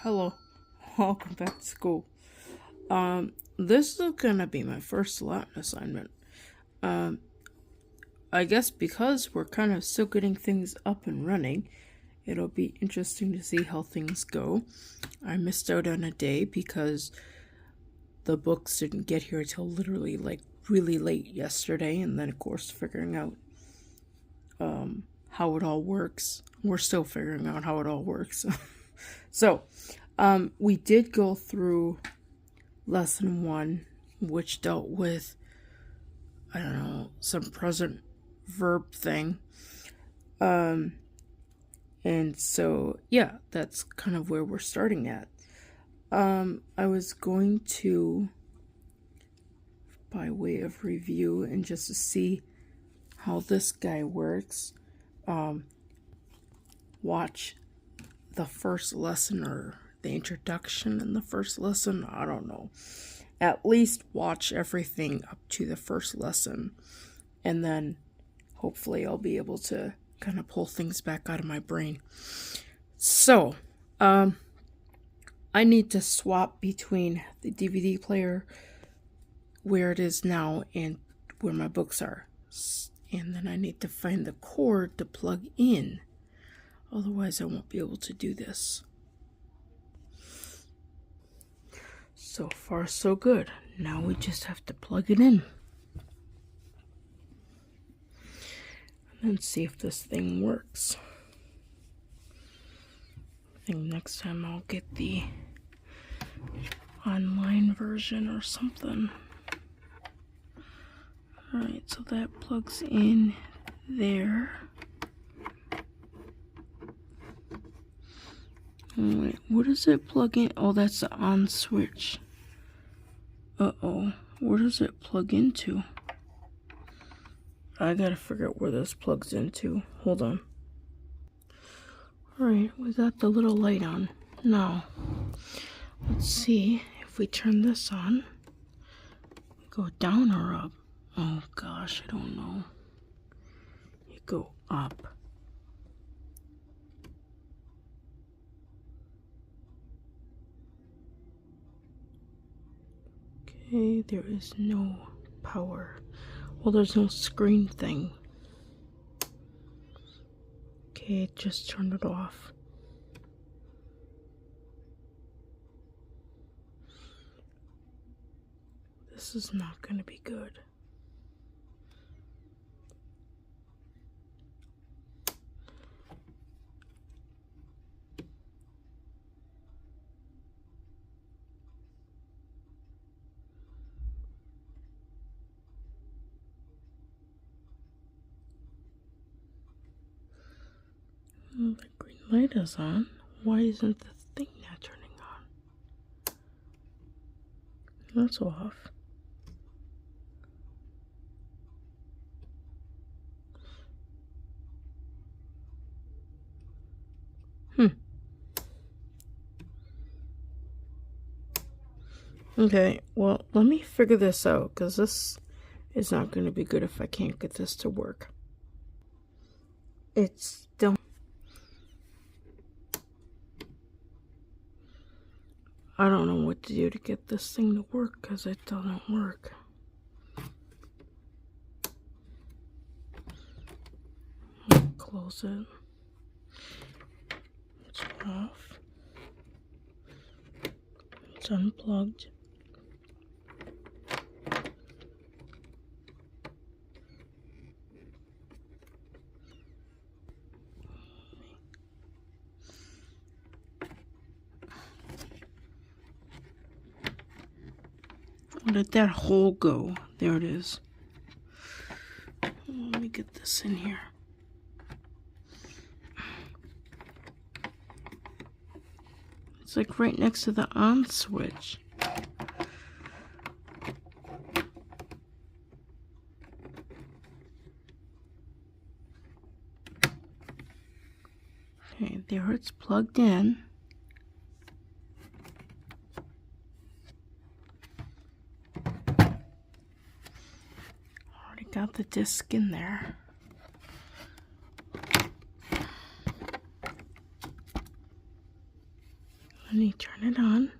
Hello, welcome back to school. This is gonna be my first Latin assignment. Um, I guess because we're kind of still getting things up and running, it'll be interesting to see how things go. I missed out on a day because the books didn't get here till literally really late yesterday, and then of course figuring out how it all works. We're still figuring out how it all works. So, we did go through lesson 1, which dealt with, I don't know, some present verb thing. And so, yeah, that's kind of where we're starting at. I was going to, by way of review and just to see how this guy works, watch the first lesson or the introduction in the first lesson. I don't know. At least watch everything up to the first lesson, and then hopefully I'll be able to kind of pull things back out of my brain. So, I need to swap between the DVD player where it is now and where my books are. And then I need to find the cord to plug in. Otherwise, I won't be able to do this. So far, so good. Now we just have to plug it in. And then see if this thing works. I think next time I'll get the online version or something. Alright, so that plugs in there. Wait, what does it plug in? Oh, that's the on switch. Uh-oh. Where does it plug into? I gotta figure out where this plugs into. Hold on. Alright, we got the little light on. Now, let's see if we turn this on. Go down or up? Oh gosh, I don't know. You go up. Okay, there is no power. Well, there's no screen thing. Okay, just turned it off. This is not going to be good. Well, the green light is on. Why isn't the thing not turning on? That's off. Okay, well, let me figure this out, because this is not going to be good if I can't get this to work. It's still... I don't know what to do to get this thing to work, because it doesn't work. Close it. It's off. It's unplugged. Where did that hole go? There it is. Let me get this in here. It's like right next to the on switch. Okay, there it's plugged in. Already got the disc in there. Let me turn it on.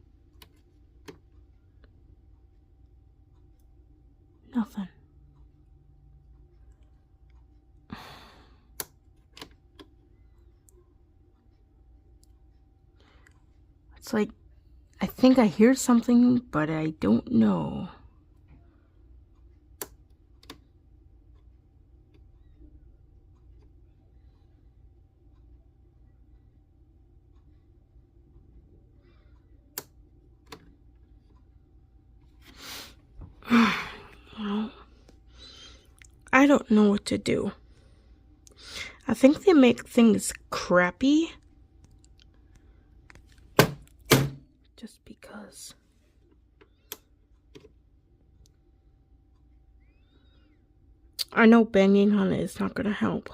Nothing. It's like, I think I hear something, but I don't know. Well, I don't know what to do. I think they make things crappy just because. I know banging on it is not going to help.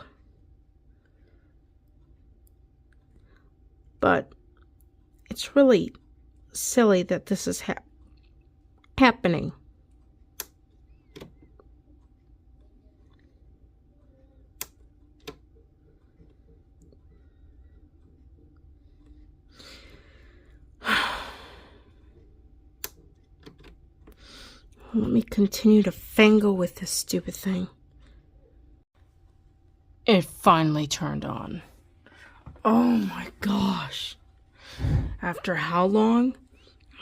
But it's really silly that this is happening. Let me continue to fangle with this stupid thing. It finally turned on. Oh my gosh. After how long?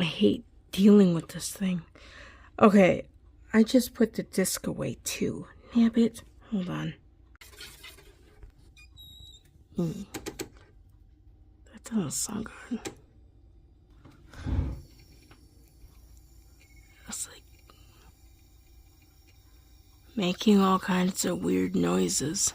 I hate dealing with this thing. Okay, I just put the disc away too. Nabbit. Hold on. That doesn't sound good. It's like making all kinds of weird noises.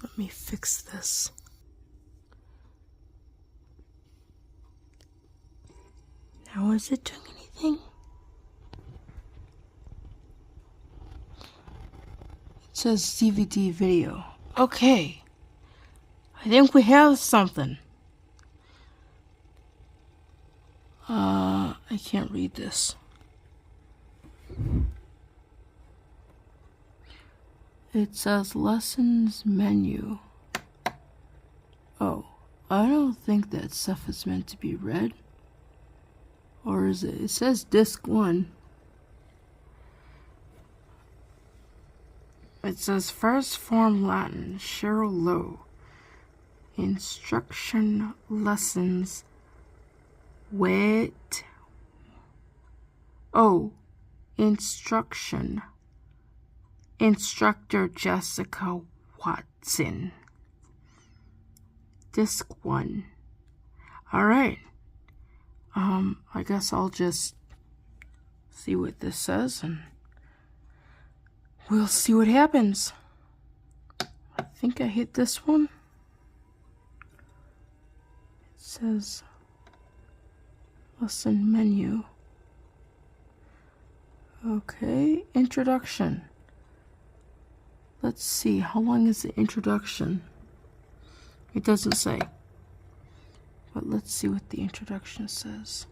Let me fix this. Now is it doing anything? It says DVD video. Okay. I think we have something. I can't read this. It says lessons menu. Oh, I don't think that stuff is meant to be read. Or is it? It says disc 1. It says first form Latin, Cheryl Lowe. Instruction lessons. Wait. Oh, instruction. Instructor Jessica Watson. Disc 1. Alright. I guess I'll just see what this says and we'll see what happens. I think I hit this one. It says lesson menu. Okay, introduction. Let's see, how long is the introduction? It doesn't say. But let's see what the introduction says.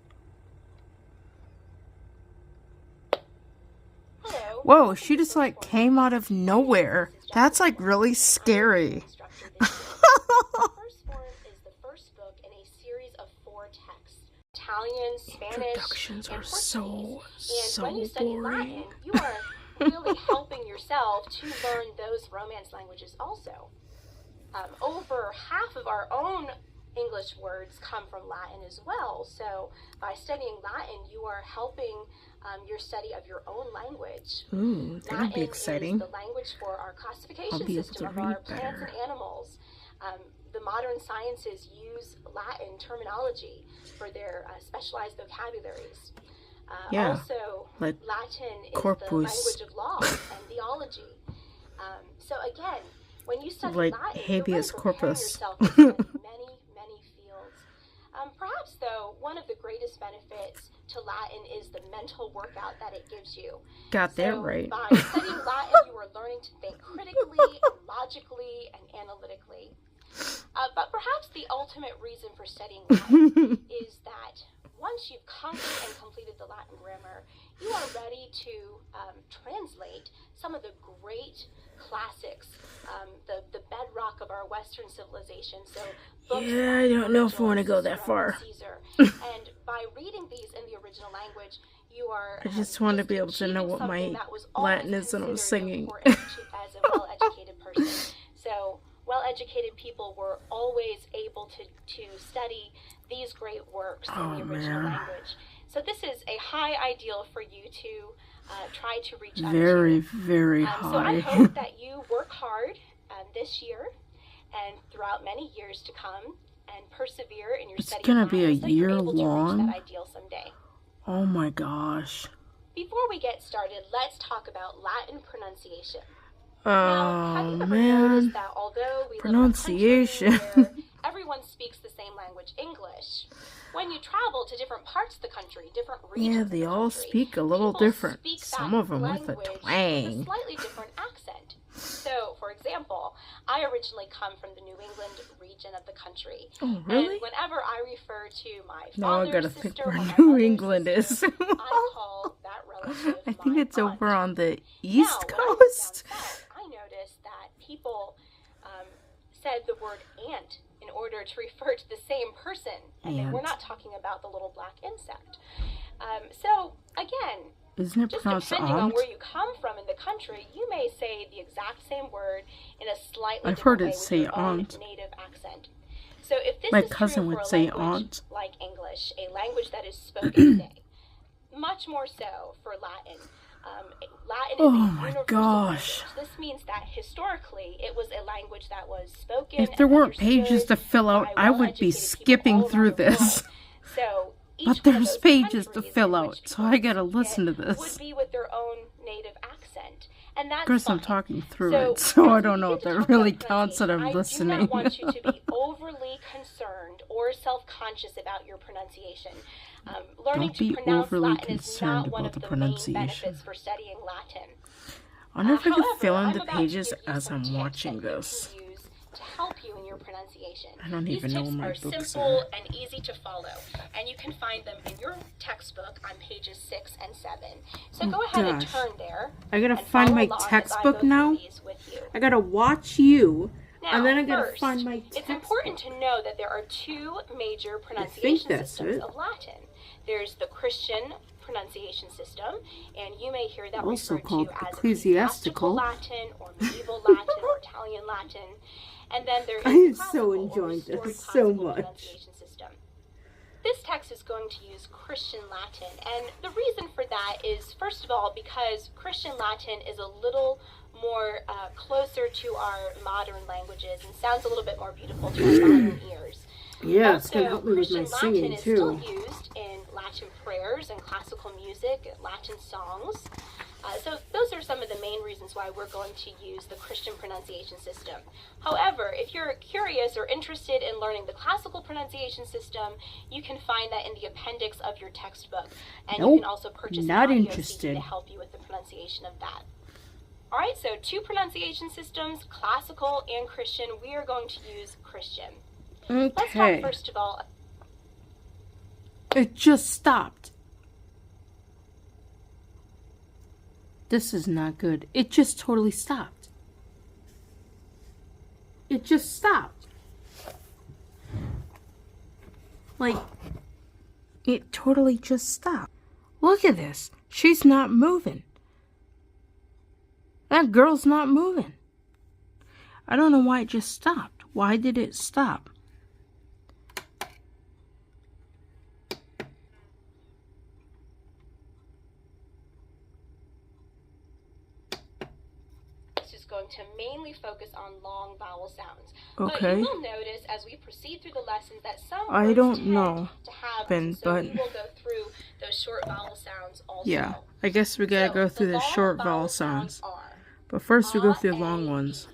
Hello. Whoa, she just like came out of nowhere. That's like really scary. First Form is the first book in a series of 4 texts: Italian, Spanish, Introductions and are Portuguese. so when you study boring. Latin, you are really helping yourself to learn those Romance languages also. Over half of our own English words come from Latin as well. So by studying Latin, you are helping your study of your own language. Ooh, that'll be exciting. Latin is the language for our classification I'll be able system to of our read plants better. and animals. The modern sciences use Latin terminology for their specialized vocabularies. Yeah, also, like Latin is corpus. the language of law and theology. So again, when you study Like Latin, habeas you're really preparing corpus. yourself to study many fields. Perhaps, though, one of the greatest benefits to Latin is the mental workout that it gives you. Got that right. By studying Latin, you are learning to think critically and logically and analytically. But perhaps the ultimate reason for studying Latin is that once you've conquered and completed the Latin grammar, you are ready to translate some of the great classics, the bedrock of our Western civilization. So books Yeah, I don't know if I want to go that far. Caesar. And by reading these in the original language, you are I just want to be able to know what my Latin is when I'm singing. As a well-educated person. So well-educated people were always able to study these great works in the original language. So this is a high ideal for you to try to reach out very, to. very So I high. hope that you work hard this year and throughout many years to come and persevere in your It's study. gonna be a so you're year able to reach long? that ideal someday. Oh my gosh. Before we get started, let's talk about Latin pronunciation. Oh Now, have you ever man. noticed that although we Pronunciation. live in a country where everyone speaks the same language, English, when you travel to different parts of the country, different regions Yeah, of the they all country, speak a little people different. speak Some that of them with a language with a twang. slightly different accent. So, for example, I originally come from the New England region of the country. Oh really? And whenever I refer to my No, I father's gotta sister think or where my New mother's England sister, is. I call that relative I think my it's aunt. over on the Now, East when I was down Coast. south, I noticed that people said the word aunt in order to refer to the same person. And then we're Ant. not talking about the little black insect. So, again, Isn't it just pronounced depending on aunt? where you come from in the country, you may say the exact same word in a slightly I've different heard it way with say your own aunt. native accent. So if this My is cousin true would for a say language aunt. like English, a language that is spoken today, much more so for Latin. Latin is Oh a my universal gosh. language. This means that historically it was a language that was spoken If there and weren't pages understood to fill out, by I would be well-educated people skipping all through around the world. this. So each But one of there's those pages to countries fill in out, which so people I gotta speak listen to it this. would be with their own native accent, and that's Of course, fine. I'm talking through So, it, so I as we don't know begin if to that talk really about counts that I'm pronunciation, I do listening. not want you to be overly concerned or self-conscious about your pronunciation. Learning Don't be to pronounce overly Latin is concerned not one about of the the main pronunciation. benefits for studying Latin. I wonder if I could However, fill in I'm the about to pages give you as some I'm tips watching that you this. can use to help you in your pronunciation. I don't These even know tips where my are books simple are. and easy to follow, and you can find them in your textbook on pages 6 and 7. So Oh, go ahead and gosh. turn there. I gotta and find follow my along as I textbook go through now. these with you. I gotta watch you, Now, and then I gotta first, find my it's textbook. important to know that there are two major pronunciation that's systems it. of Latin. There's the Christian pronunciation system, and you may hear that Also referred called to as ecclesiastical. Latin or medieval Latin or Italian Latin. And then there is I the am so classical or enjoying restored this so classical much. pronunciation system. This text is going to use Christian Latin, and the reason for that is, first of all, because Christian Latin is a little more closer to our modern languages and sounds a little bit more beautiful to our modern ears. Yeah, it's Also, gonna help me with my Christian singing Latin is too. still used in Latin prayers and classical music and Latin songs. So those are some of the main reasons why we're going to use the Christian pronunciation system. However, if you're curious or interested in learning the classical pronunciation system, you can find that in the appendix of your textbook. And you Nope, can also purchase not an audio interested. CD to help you with the pronunciation of that. All right, so two pronunciation systems, classical and Christian. We are going to use Christian. Let's talk Okay. first of all. It just stopped. This is not good. It just totally stopped. It just stopped. Like, it totally just stopped. Look at this. She's not moving. That girl's not moving. I don't know why it just stopped. Why did it stop? Is going to mainly focus on long vowel sounds. Okay. But you will notice as we proceed through the lessons that some I words don't tend know, to have Ben, them, so we but- will go through those short vowel sounds also. Yeah, I guess we gotta So, go through the long short vowel sounds. are But first we go A, through the A, long E, ones.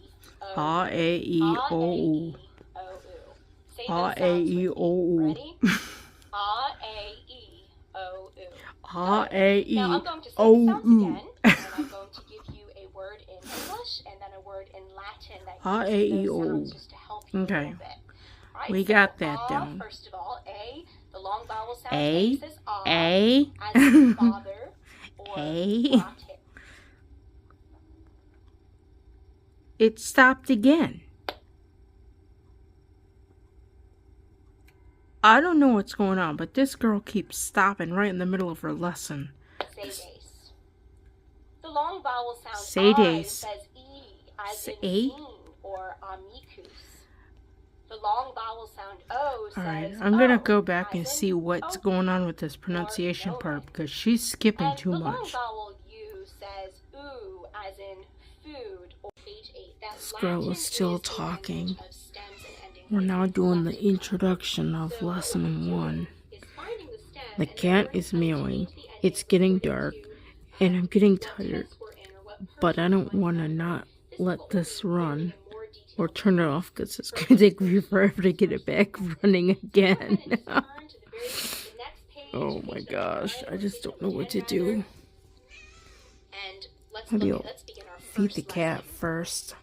O, A, A, E, A, O, A, U. E, O, U. Say A, those A, sounds E, with O, me. U. Ready? A, A, E, O, U. A, A, E, Now I'm going to say O, the sounds U. again, and I'm going to give you a word in English, and then a word in Latin that A, uses E, those O. sounds just to help you a Okay. little bit. All right, We so got that A, down. first of all, A, the long vowel sound A, A says A, A, as in father or A. latte. It stopped again. I don't know what's going on, but this girl keeps stopping right in the middle of her lesson. Sedes. The long vowel sound I Sedes. says E, as in A? seen or amicus. The long vowel sound O says Alright, I'm gonna O, go back as and in see what's open going on with this pronunciation or part nomen. because she's skipping And too the long much. vowel U says oo, as in food or page 8. That This girl Latin is still is the talking. language of stems and endings We're like now this doing the lexicon. introduction of So what lesson we're doing 1. is finding the stem The and then cat we're is gonna meowing. change the It's endings getting according dark, to, and I'm getting what tired. tense we're in or what But I person don't we want to might not This is let what we'll this be learning run in more or detail turn it today. off because it's going to take me forever to get it back running again. Go ahead and just turn to the next page, Oh my page number gosh, 9, I or just page don't number know what 10 to do. rather. And Maybe I'll let's begin our feed the first cat lesson. first.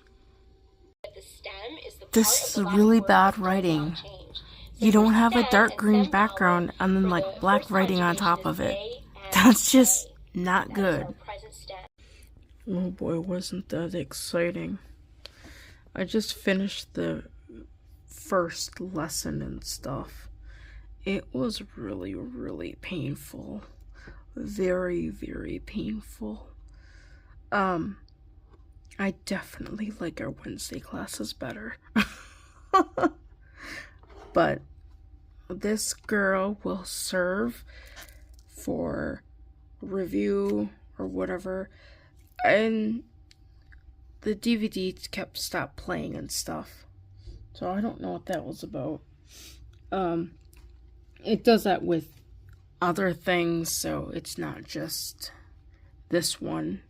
The stem is the part This of is the Latin really word bad that does not writing. change. You So don't for have a stem dark and green stem vowel, background and then for like the black first writing on conjugation top is of it. A and That's just A. not That is good. our present stem. Oh boy, wasn't that exciting. I just finished the first lesson and stuff. It was really, really painful. Very, very painful. I definitely like our Wednesday classes better. But this girl will serve for review or whatever. And the DVD kept stopped playing and stuff. So I don't know what that was about. It does that with other things, so it's not just this one.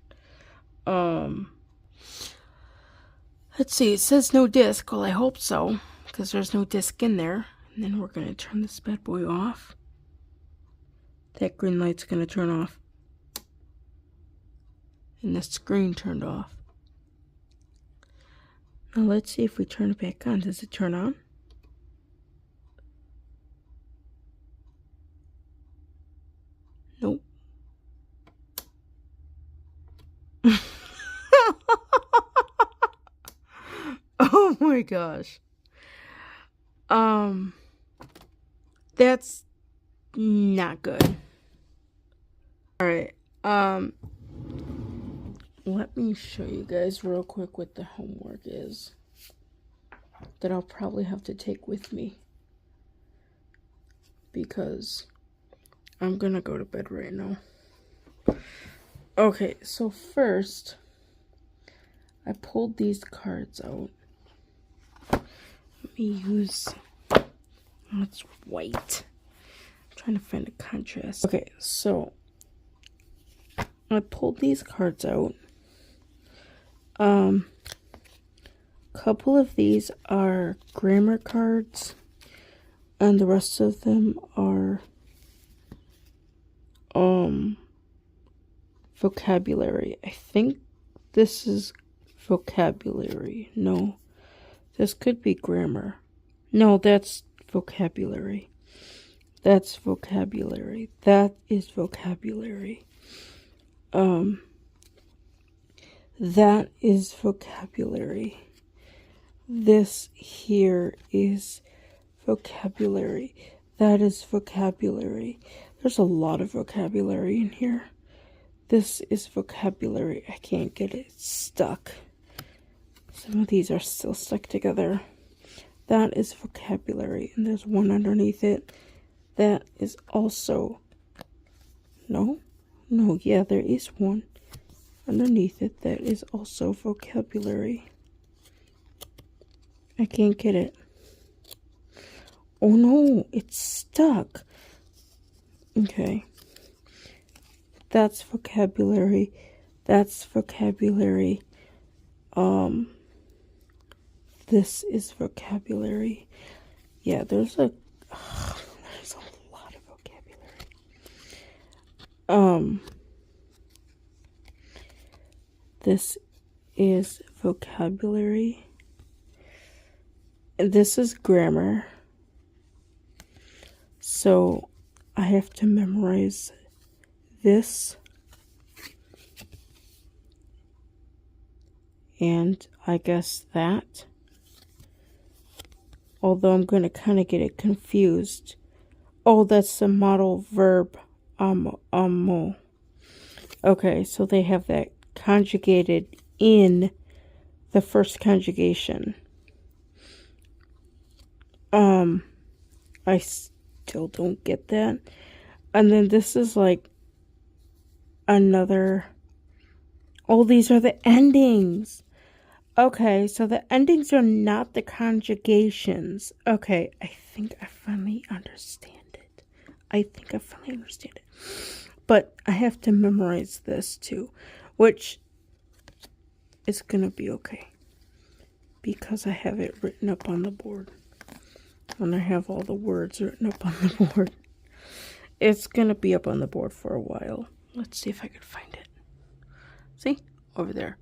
Let's see, it says no disc. Well, I hope so, because there's no disc in there. And then we're gonna turn this bad boy off. That green light's gonna turn off. And the screen turned off. Now let's see if we turn it back on. Does it turn on? Nope. Oh my gosh. That's not good. Alright, let me show you guys real quick what the homework is that I'll probably have to take with me because I'm gonna go to bed right now. Okay, so first I pulled these cards out. Let me use, it's white. I'm trying to find a contrast. Okay, so I pulled these cards out. Couple of these are grammar cards, and the rest of them are vocabulary. I think this is vocabulary. No, this could be grammar. No, that's vocabulary. That's vocabulary. That is vocabulary. That is vocabulary. This here is vocabulary. That is vocabulary. There's a lot of vocabulary in here. This is vocabulary. I can't get it stuck. Some of these are still stuck together. That is vocabulary. And there's one underneath it. That is also... No, yeah, there is one underneath it that is also vocabulary. I can't get it. Oh no, it's stuck. Okay. That's vocabulary. That's vocabulary. This is vocabulary. Yeah, there's a lot of vocabulary. This is vocabulary. This is grammar. So I have to memorize this. And I guess that. Although I'm going to kind of get it confused. Oh, that's the modal verb amo. Okay, so they have that conjugated in the first conjugation. I still don't get that. And then this is like another. Oh, these are the endings. Okay, so the endings are not the conjugations. Okay, I think I finally understand it. But I have to memorize this too, which is gonna be okay. Because I have it written up on the board. And I have all the words written up on the board. It's gonna be up on the board for a while. Let's see if I can find it. See? Over there.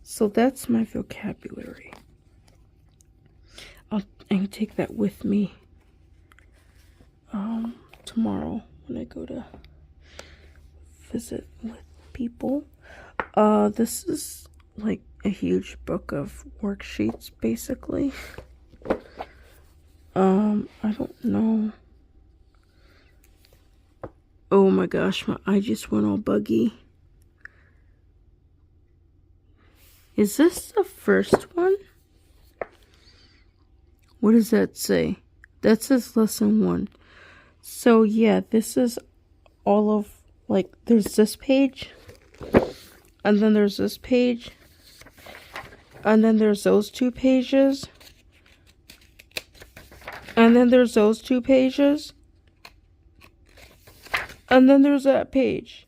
So that's my vocabulary. I can take that with me tomorrow when I go to visit with people. This is like a huge book of worksheets, basically. I don't know. Oh my gosh, my eye just went all buggy. Is this the first one? What does that say? That says lesson 1. So yeah, this is all of, like, there's this page. And then there's this page. And then there's those 2 pages. And then there's those 2 pages. And then there's that page.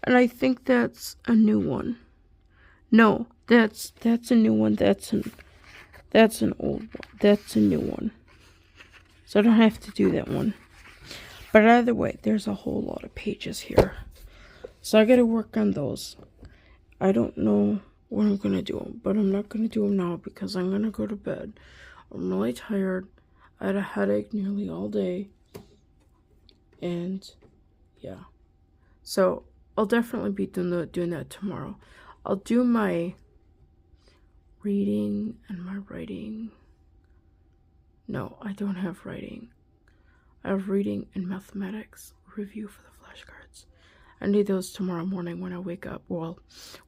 And I think that's a new one. No, that's a new one. That's an old one. That's a new one. So I don't have to do that one. But either way, there's a whole lot of pages here. So I gotta work on those. I don't know what I'm gonna do, but I'm not gonna do them now because I'm gonna go to bed. I'm really tired. I had a headache nearly all day. And yeah. So I'll definitely be doing that tomorrow. I'll do my reading and my writing. No, I don't have writing. I have reading and mathematics review for the flashcards. I need those tomorrow morning when I wake up. Well,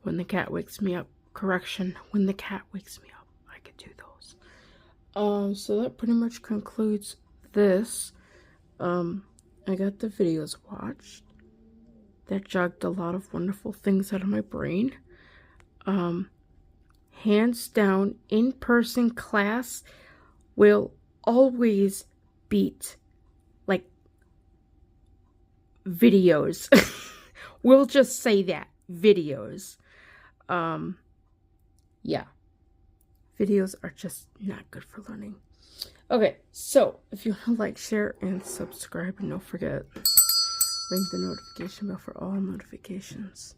when the cat wakes me up. Correction, when the cat wakes me up, I could do those. So that pretty much concludes this. I got the videos watched. That jogged a lot of wonderful things out of my brain. Hands down, in-person class will always beat, like, videos. We'll just say that. Videos. Yeah. Videos are just not good for learning. Okay, so if you want to like, share, and subscribe, and don't forget, ring the notification bell for all notifications.